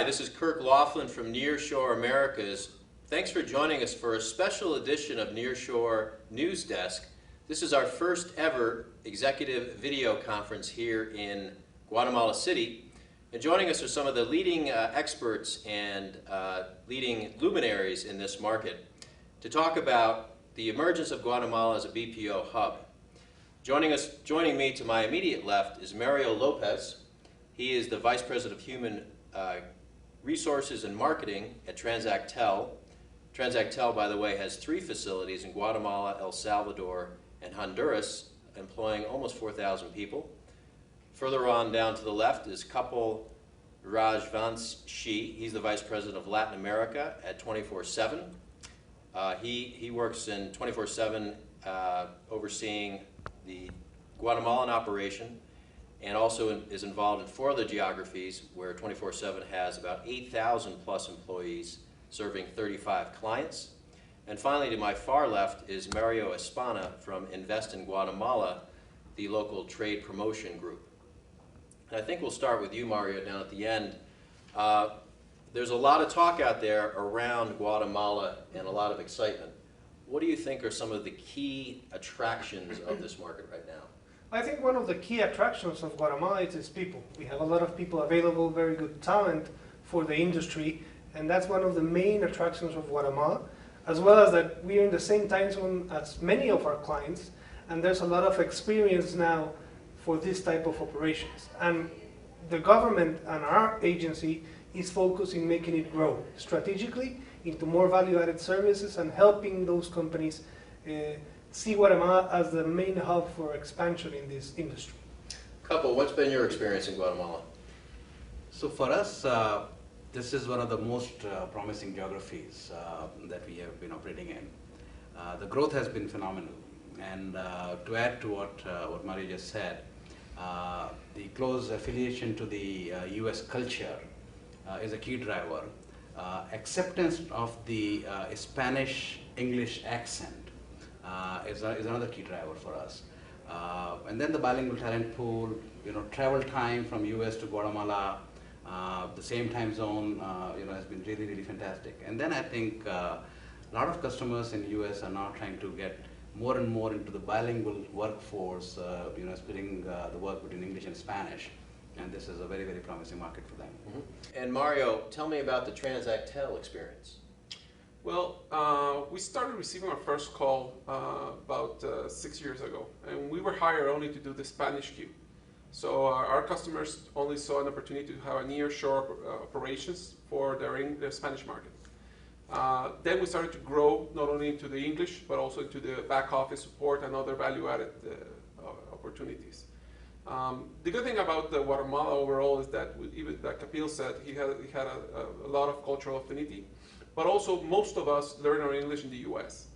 Hi, this is Kirk Laughlin from Nearshore Americas. Thanks for joining us for a special edition of Nearshore News Desk. This is our first ever executive video conference here in Guatemala City. And joining us are some of the leading experts and leading luminaries in this market to talk about the emergence of Guatemala as a BPO hub. Joining me to my immediate left is Mario Lopez. He is the Vice President of Human Resources and Marketing at Transactel. Transactel, by the way, has 3 facilities in Guatemala, El Salvador, and Honduras, employing almost 4,000 people. Further on down to the left is Kapil Rajvanshi. He's the Vice President of Latin America at 24/7. He works in 24/7 overseeing the Guatemalan operation, and also is involved in 4 other geographies where 24/7 has about 8,000 plus employees serving 35 clients. And finally, to my far left is Mario Espana from Invest in Guatemala, the local trade promotion group. And I think we'll start with you, Mario, down at the end. There's a lot of talk out there around Guatemala and a lot of excitement. What do you think are some of the key attractions of this market right now? I think one of the key attractions of Guatemala is its people. We have a lot of people available, very good talent for the industry, and that's one of the main attractions of Guatemala, as well as that we are in the same time zone as many of our clients, and there's a lot of experience now for this type of operations. And the government and our agency is focused in making it grow strategically into more value-added services and helping those companies see Guatemala as the main hub for expansion in this industry. Kapil, what's been your experience in Guatemala? So for us, this is one of the most promising geographies that we have been operating in. The growth has been phenomenal. And to add to what Mario just said, the close affiliation to the US culture is a key driver. Acceptance of the Spanish-English accent is another key driver for us. And then the bilingual talent pool, travel time from US to Guatemala, the same time zone, has been really, really fantastic. And then I think a lot of customers in US are now trying to get more and more into the bilingual workforce, splitting the work between English and Spanish. And this is a very, very promising market for them. Mm-hmm. And Mario, tell me about the Transactel experience. Well, we started receiving our first call about 6 years ago, and we were hired only to do the Spanish queue. So our customers only saw an opportunity to have a nearshore operations for their Spanish market. Then we started to grow not only into the English, but also into the back office support and other value-added opportunities. The good thing about Guatemala overall is that, even like Kapil said, he had a lot of cultural affinity. But also, most of us learn our English in the U.S.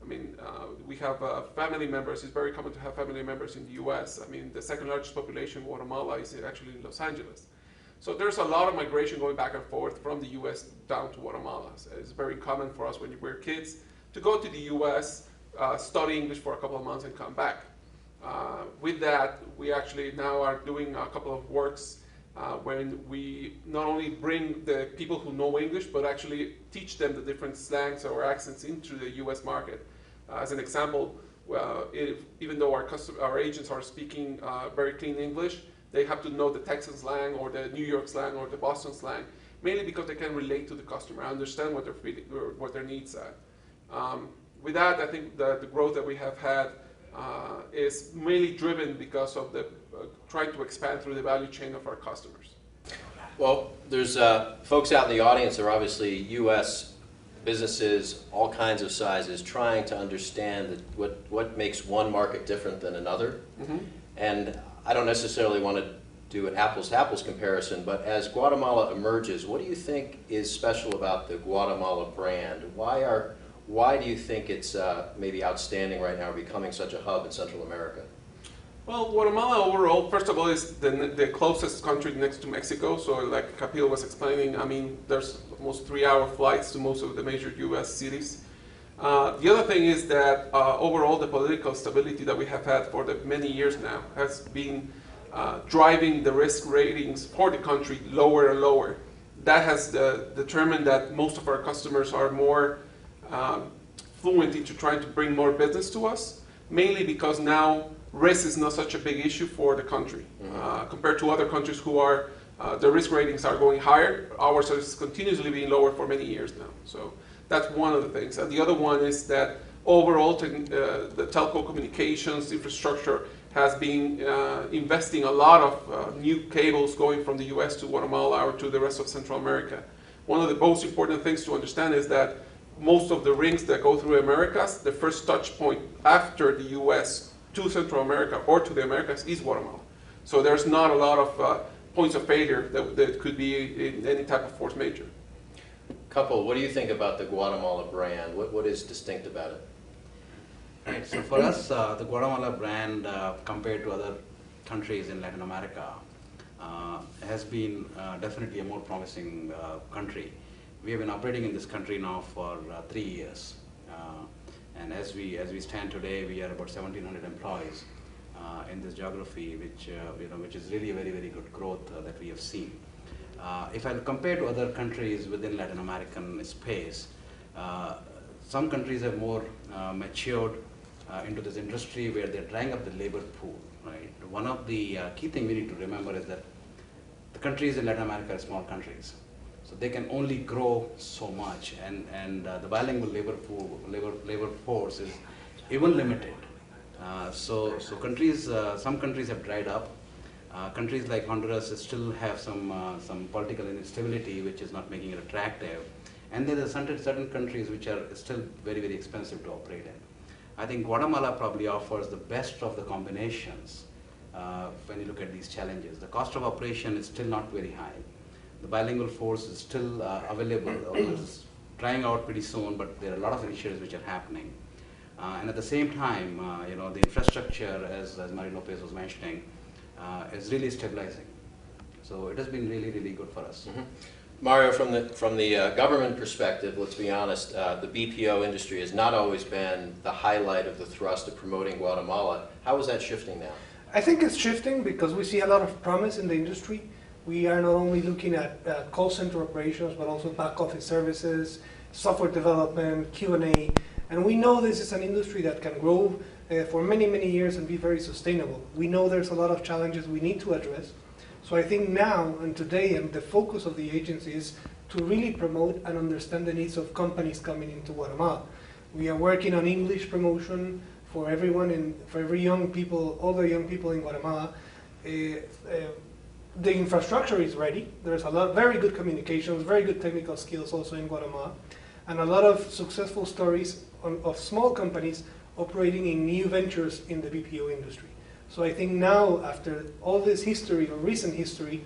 I mean, we have family members. It's very common to have family members in the U.S. I mean, the second largest population in Guatemala is actually in Los Angeles. So there's a lot of migration going back and forth from the U.S. down to Guatemala. So it's very common for us when we're kids to go to the U.S., study English for a couple of months and come back. With that, we actually now are doing a couple of works when we not only bring the people who know English, but actually teach them the different slangs or accents into the U.S. market. As an example, even though our agents are speaking very clean English, they have to know the Texan slang or the New York slang or the Boston slang, mainly because they can relate to the customer, understand what they're feeling, or what their needs are. With that, I think the growth that we have had is mainly driven because of the trying to expand through the value chain of our customers. Well, there's folks out in the audience that are obviously U.S. businesses, all kinds of sizes, trying to understand what makes one market different than another. Mm-hmm. And I don't necessarily want to do an apples-to-apples comparison, but as Guatemala emerges, what do you think is special about the Guatemala brand? Why do you think it's maybe outstanding right now, becoming such a hub in Central America? Well, Guatemala overall, first of all, is the closest country next to Mexico. So like Kapil was explaining, I mean, there's almost 3-hour flights to most of the major U.S. cities. The other thing is that overall the political stability that we have had for the many years now has been driving the risk ratings for the country lower and lower. that has determined that most of our customers are more fluent into trying to bring more business to us, mainly because now risk is not such a big issue for the country compared to other countries who are the risk ratings are going higher. Ours is continuously being lower for many years now. So that's one of the things. And the other one is that overall the telco communications infrastructure has been investing a lot of new cables going from the US to Guatemala or to the rest of Central America. One of the most important things to understand is that most of the rings that go through Americas, the first touch point after the US to Central America or to the Americas is Guatemala. So there's not a lot of points of failure that could be in any type of force major. Kapil, what do you think about the Guatemala brand? What is distinct about it? Right. So for us, the Guatemala brand, compared to other countries in Latin America, has been definitely a more promising country. We have been operating in this country now for 3 years, and as we stand today, we are about 1,700 employees in this geography, which is really a very good growth that we have seen. If I compare to other countries within Latin American space, some countries have more matured into this industry where they're drying up the labor pool. Right. One of the key things we need to remember is that the countries in Latin America are small countries. So they can only grow so much, and the bilingual labor force is even limited. So countries, some countries have dried up. Countries like Honduras still have some political instability, which is not making it attractive. And then there are certain countries which are still very expensive to operate in. I think Guatemala probably offers the best of the combinations when you look at these challenges. The cost of operation is still not very high. The bilingual force is still available. It's trying out pretty soon, but there are a lot of initiatives which are happening. And at the same time, the infrastructure, as Mario Lopez was mentioning, is really stabilizing. So it has been really good for us. Mm-hmm. Mario, from the government perspective, let's be honest, the BPO industry has not always been the highlight of the thrust of promoting Guatemala. How is that shifting now? I think it's shifting because we see a lot of promise in the industry. We are not only looking at call center operations, but also back office services, software development, Q&A. And we know this is an industry that can grow for many years and be very sustainable. We know there's a lot of challenges we need to address. So I think now and today, and the focus of the agency is to really promote and understand the needs of companies coming into Guatemala. We are working on English promotion for everyone, for every young people, all the young people in Guatemala. The infrastructure is ready. There's a lot, very good communications, very good technical skills also in Guatemala, and a lot of successful stories of small companies operating in new ventures in the BPO industry. So I think now, after all this history, or recent history,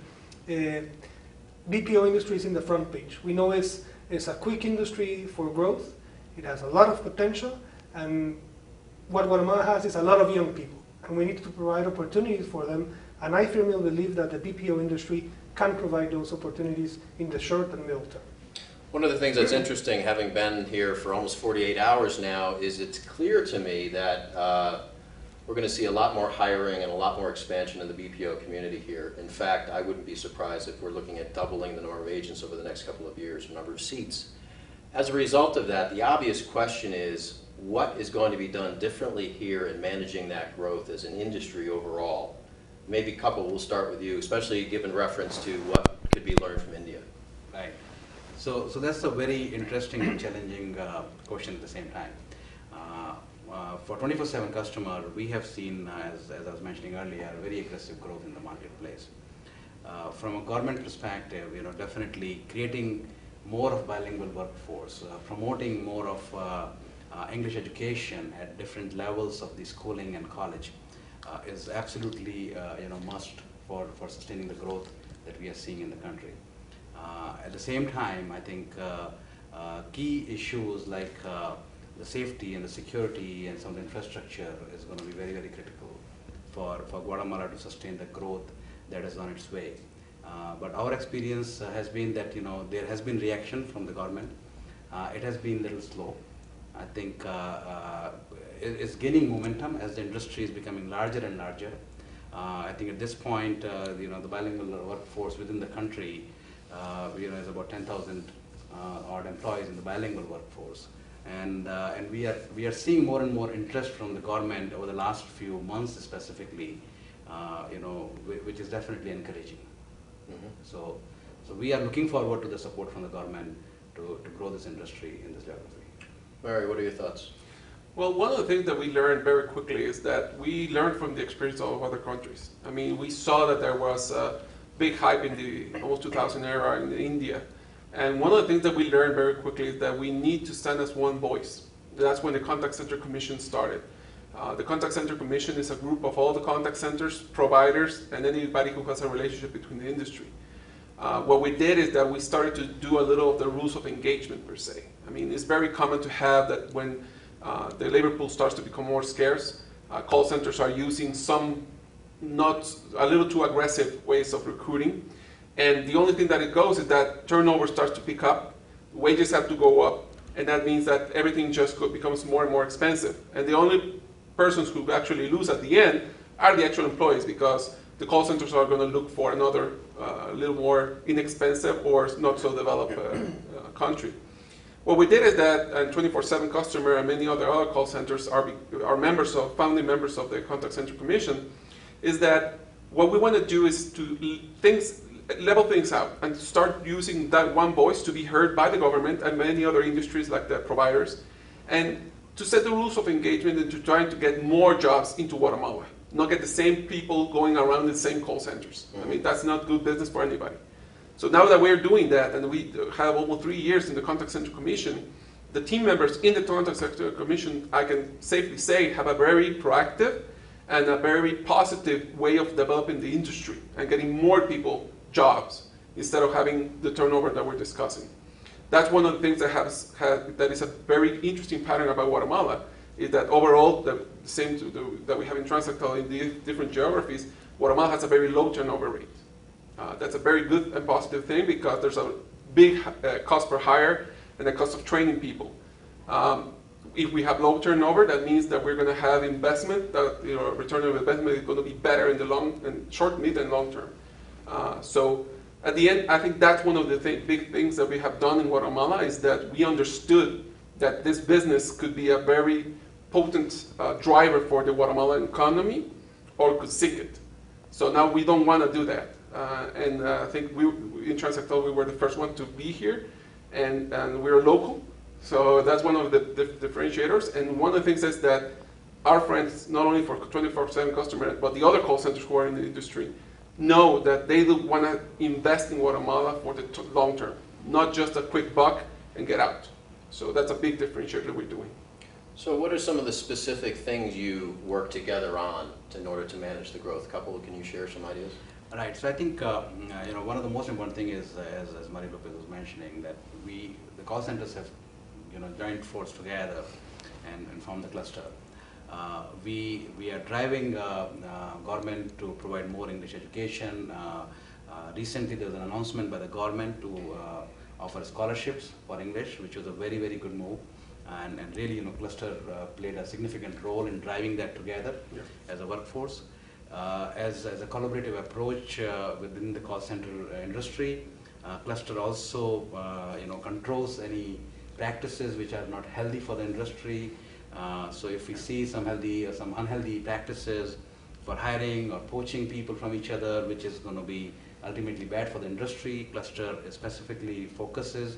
BPO industry is in the front page. We know it's a quick industry for growth. It has a lot of potential, and what Guatemala has is a lot of young people, and we need to provide opportunities for them. And I firmly believe that the BPO industry can provide those opportunities in the short and middle term. One of the things that's interesting, having been here for almost 48 hours now, is it's clear to me that we're going to see a lot more hiring and a lot more expansion in the BPO community here. In fact, I wouldn't be surprised if we're looking at doubling the number of agents over the next couple of years, the number of seats. As a result of that, the obvious question is, what is going to be done differently here in managing that growth as an industry overall? Maybe Kapil, we'll start with you, especially given reference to what could be learned from India. Right. So that's a very interesting and challenging question at the same time. For 24/7 customer, we have seen, as I was mentioning earlier, very aggressive growth in the marketplace. From a government perspective, definitely creating more of bilingual workforce, promoting more of English education at different levels of the schooling and college is absolutely must for sustaining the growth that we are seeing in the country. At the same time, I think key issues like the safety and the security and some of the infrastructure is going to be very critical for Guatemala to sustain the growth that is on its way. But our experience has been that there has been reaction from the government. It has been a little slow. I think it's gaining momentum as the industry is becoming larger and larger. I think at this point, the bilingual workforce within the country There's about 10,000 odd employees in the bilingual workforce. And we are seeing more and more interest from the government over the last few months specifically, which is definitely encouraging. Mm-hmm. So we are looking forward to the support from the government to grow this industry in this geography. Mary, what are your thoughts? Well, one of the things that we learned very quickly is that we learned from the experience of other countries. I mean, we saw that there was a big hype in the almost 2000 era in India. And one of the things that we learned very quickly is that we need to stand as one voice. That's when the Contact Center Commission started. The Contact Center Commission is a group of all the contact centers, providers, and anybody who has a relationship between the industry. What we did is that we started to do a little of the rules of engagement per se. I mean, it's very common to have that when the labor pool starts to become more scarce, call centers are using some not a little too aggressive ways of recruiting. And the only thing that it goes is that turnover starts to pick up, wages have to go up, and that means that everything just becomes more and more expensive. And the only persons who actually lose at the end are the actual employees, because the call centers are going to look for another a little more inexpensive or not so developed country. What we did is that 24/7 Customer and many other call centers are members of, founding members of the Contact Center Commission, is that what we want to do is to level things out and start using that one voice to be heard by the government and many other industries like the providers, and to set the rules of engagement and to trying to get more jobs into Guatemala, not get the same people going around the same call centers. I mean, that's not good business for anybody. So now that we're doing that, and we have almost 3 years in the Contact Center Commission, the team members in the Contact Center Commission, I can safely say, have a very proactive and a very positive way of developing the industry and getting more people jobs instead of having the turnover that we're discussing. That's one of the things that is a very interesting pattern about Guatemala, is that overall, the same that we have in Transactel in the different geographies, Guatemala has a very low turnover rate. That's a very good and positive thing, because there's a big cost per hire and a cost of training people. If we have low turnover, that means that we're going to have investment, that return on investment is going to be better in the short, mid, and long term. So at the end, I think that's one of the big things that we have done in Guatemala, is that we understood that this business could be a very potent driver for the Guatemalan economy, or could sink it. So now we don't want to do that. And I think in Transactel, we were the first one to be here, and we're local. So that's one of the differentiators. And one of the things is that our friends, not only for 24/7 Customer, but the other call centers who are in the industry, know that they want to invest in Guatemala for the long term, not just a quick buck and get out. So that's a big differentiator we're doing. So what are some of the specific things you work together on in order to manage the growth? Kapil, can you share some ideas? Right. So I think one of the most important thing is, as Maria Lopez was mentioning, that the call centers have joined force together and formed the cluster. We are driving government to provide more English education. Recently, there was an announcement by the government to offer scholarships for English, which was a very, very good move. And really, cluster played a significant role in driving that together as a workforce. As a collaborative approach within the call center industry, cluster also controls any practices which are not healthy for the industry. So if we see some healthy or some unhealthy practices for hiring or poaching people from each other, which is going to be ultimately bad for the industry, cluster specifically focuses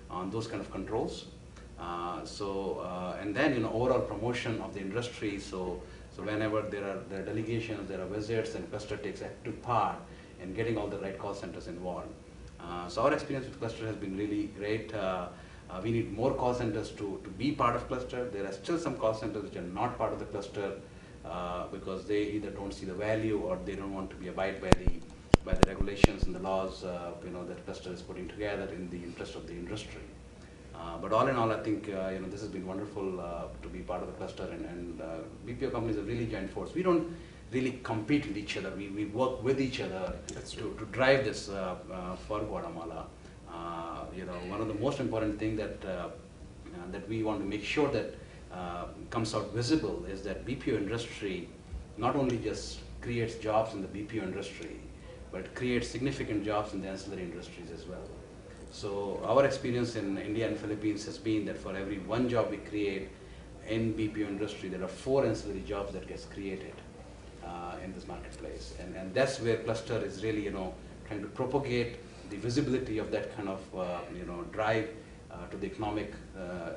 on those kind of controls. And then overall promotion of the industry. So whenever there are delegations, there are visits, and cluster takes active part in getting all the right call centers involved. So our experience with cluster has been really great. We need more call centers to be part of cluster. There are still some call centers which are not part of the cluster because they either don't see the value or they don't want to be abide by the regulations and the laws that cluster is putting together in the interest of the industry. But all in all, I think this has been wonderful to be part of the cluster, and BPO companies have really joined force. We don't really compete with each other. We work with each other to drive this for Guatemala. One of the most important things that we want to make sure that comes out visible is that BPO industry not only just creates jobs in the BPO industry, but it creates significant jobs in the ancillary industries as well. So our experience in India and Philippines has been that for every one job we create in BPO industry, there are 4 ancillary jobs that gets created in this marketplace. And that's where Cluster is really, trying to propagate the visibility of that kind of, drive to the economic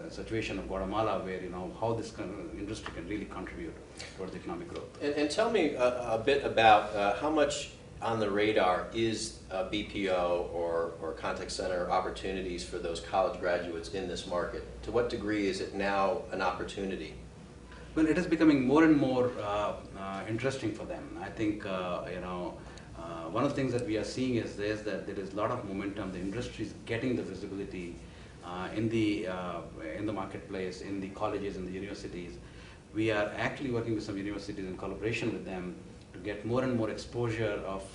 situation of Guatemala, where, how this kind of industry can really contribute towards economic growth. And tell me a bit about how much on the radar is BPO or contact center opportunities for those college graduates in this market? To what degree is it now an opportunity? Well, it is becoming more and more interesting for them. I think, one of the things that we are seeing is this, that there is a lot of momentum. The industry is getting the visibility in the marketplace, in the colleges and the universities. We are actually working with some universities in collaboration with them to get more and more exposure of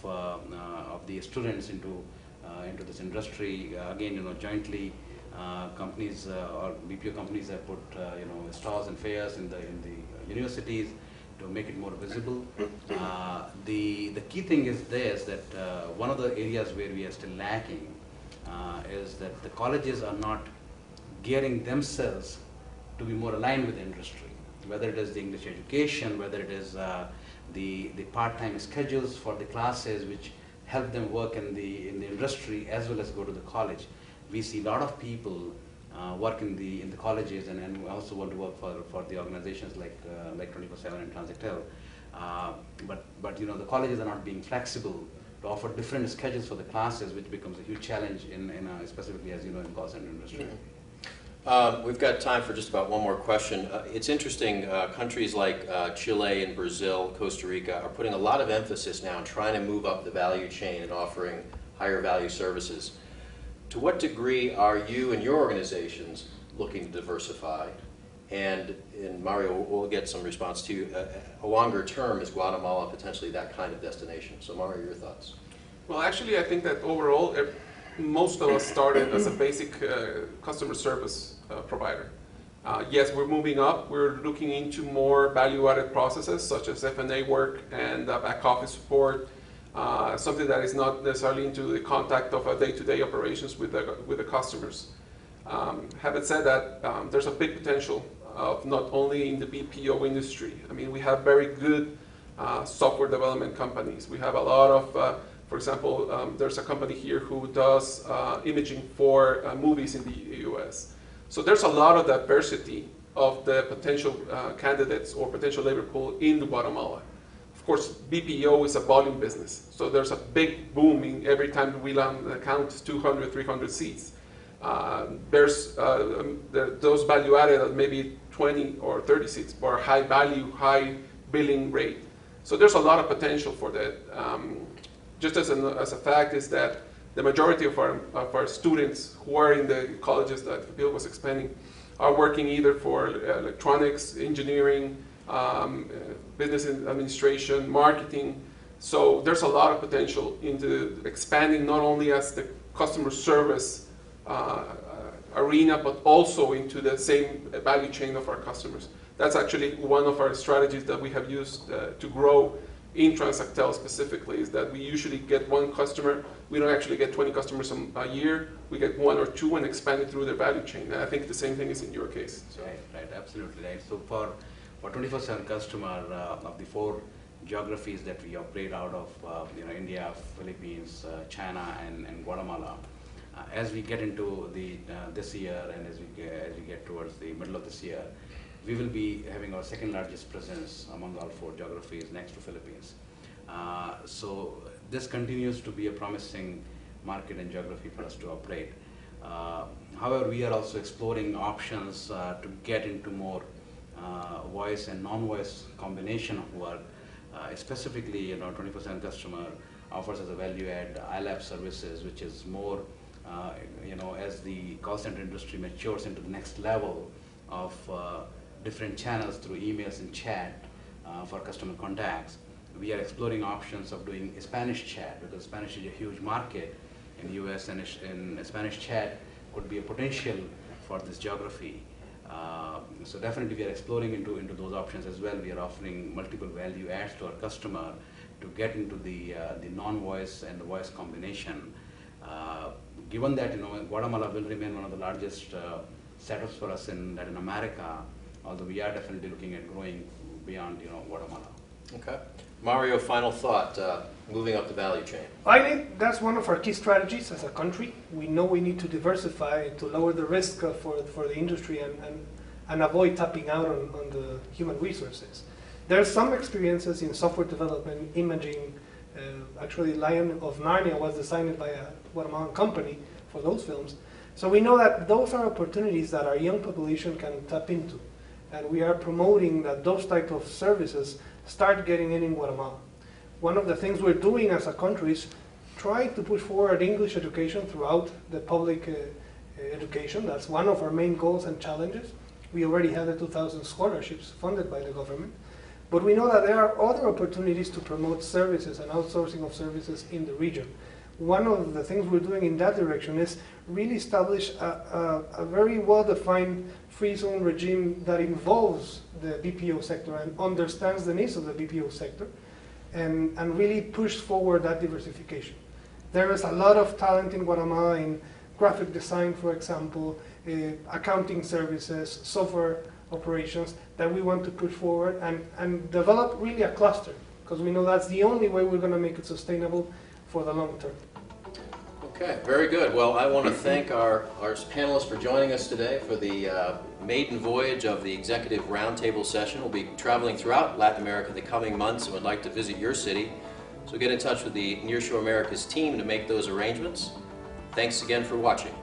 the students into this industry. Again, jointly, companies or BPO companies have put stalls and fairs in the universities to make it more visible. The key thing is this, that one of the areas where we are still lacking is that the colleges are not gearing themselves to be more aligned with the industry, whether it is the English education, whether it is the part-time schedules for the classes which help them work in the industry as well as go to the college. We see a lot of people work in the colleges and also want to work for the organizations like 24/7 and Transactel. But the colleges are not being flexible to offer different schedules for the classes, which becomes a huge challenge in specifically, as you know, in the call center industry. Mm-hmm. We've got time for just about one more question. It's interesting, countries like Chile and Brazil, Costa Rica are putting a lot of emphasis now on trying to move up the value chain and offering higher value services. To what degree are you and your organizations looking to diversify? And Mario, we'll get some response to you. A longer term, is Guatemala potentially that kind of destination? So Mario, your thoughts? Well, actually, I think that overall, most of us started as a basic customer service provider. Yes, we're moving up. We're looking into more value-added processes, such as F&A work and back office support, something that is not necessarily into the contact of day-to-day operations with the customers. Having said that, there's a big potential of not only in the BPO industry. I mean, we have very good software development companies. We have a lot of, for example, there's a company here who does imaging for movies in the US. So there's a lot of diversity of the potential candidates or potential labor pool in Guatemala. Of course, BPO is a volume business, so there's a big booming every time we count 200, 300 seats. There's those value added at maybe 20 or 30 seats for high value, high billing rate. So there's a lot of potential for that. Just as a fact is that the majority of our students who are in the colleges that Kapil was expanding are working either for electronics, engineering, business administration, marketing. So there's a lot of potential into expanding not only as the customer service arena, but also into the same value chain of our customers. That's actually one of our strategies that we have used to grow in Transactel specifically, is that we usually get one customer. We don't actually get 20 customers a year. We get 1 or 2 and expand it through their value chain. And I think the same thing is in your case. So. Right, absolutely right. So for 24/7 customer of the 4 geographies that we operate out of, India, Philippines, China, and Guatemala, as we get into this year and as we get towards the middle of this year, we will be having our second largest presence among all 4 geographies next to Philippines. So this continues to be a promising market and geography for us to operate. However, we are also exploring options to get into more voice and non-voice combination of work. Specifically, 24/7 customer offers as a value-add iLab services, which is more, as the call center industry matures into the next level of different channels through emails and chat for customer contacts. We are exploring options of doing Spanish chat, because Spanish is a huge market in the US, and Spanish chat could be a potential for this geography. So definitely we are exploring into those options as well. We are offering multiple value adds to our customer to get into the non-voice and the voice combination. Given that Guatemala will remain one of the largest setups for us in Latin America, although we are definitely looking at growing beyond Guatemala. Okay. Mario, final thought, moving up the value chain. I think that's one of our key strategies as a country. We know we need to diversify to lower the risk for the industry and avoid tapping out on the human resources. There are some experiences in software development, imaging. Actually, Lion of Narnia was designed by a Guatemalan company for those films. So we know that those are opportunities that our young population can tap into. And we are promoting that those type of services start getting in Guatemala. One of the things we're doing as a country is try to push forward English education throughout the public education. That's one of our main goals and challenges. We already have the 2,000 scholarships funded by the government. But we know that there are other opportunities to promote services and outsourcing of services in the region. One of the things we're doing in that direction is really establish a very well-defined free zone regime that involves the BPO sector and understands the needs of the BPO sector and really push forward that diversification. There is a lot of talent in Guatemala in graphic design, for example, accounting services, software operations that we want to push forward and develop really a cluster, because we know that's the only way we're going to make it sustainable for the long term. Okay, very good. Well, I want to thank our panelists for joining us today for the maiden voyage of the Executive Roundtable session. We'll be traveling throughout Latin America in the coming months and would like to visit your city. So get in touch with the Nearshore Americas team to make those arrangements. Thanks again for watching.